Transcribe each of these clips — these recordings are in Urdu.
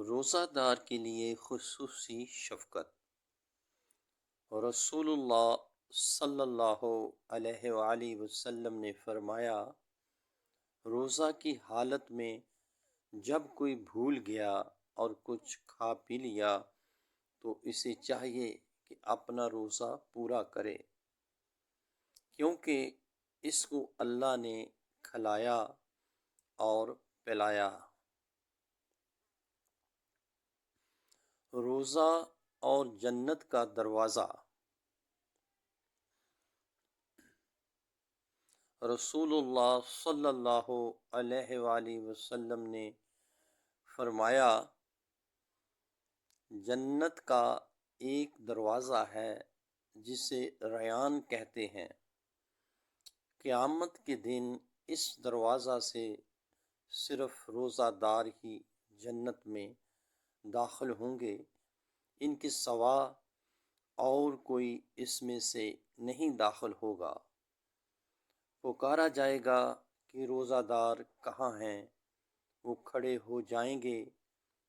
روزہ دار کے لیے خصوصی شفقت۔ رسول اللہ صلی اللہ علیہ وآلہ وسلم نے فرمایا، روزہ کی حالت میں جب کوئی بھول گیا اور کچھ کھا پی لیا تو اسے چاہیے کہ اپنا روزہ پورا کرے، کیونکہ اس کو اللہ نے کھلایا اور پلایا۔ روزہ اور جنت کا دروازہ۔ رسول اللہ صلی اللہ علیہ وآلہ وسلم نے فرمایا، جنت کا ایک دروازہ ہے جسے ریان کہتے ہیں۔ قیامت کے دن اس دروازہ سے صرف روزہ دار ہی جنت میں داخل ہوں گے، ان کے سوا اور کوئی اس میں سے نہیں داخل ہوگا۔ پکارا جائے گا کہ روزہ دار کہاں ہیں؟ وہ کھڑے ہو جائیں گے،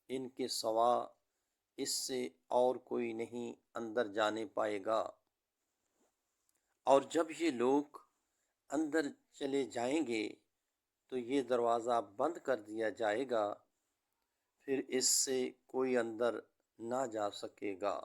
ان کے سوا اس سے اور کوئی نہیں اندر جانے پائے گا۔ اور جب یہ لوگ اندر چلے جائیں گے تو یہ دروازہ بند کر دیا جائے گا، پھر اس سے کوئی اندر نہ جا سکے گا۔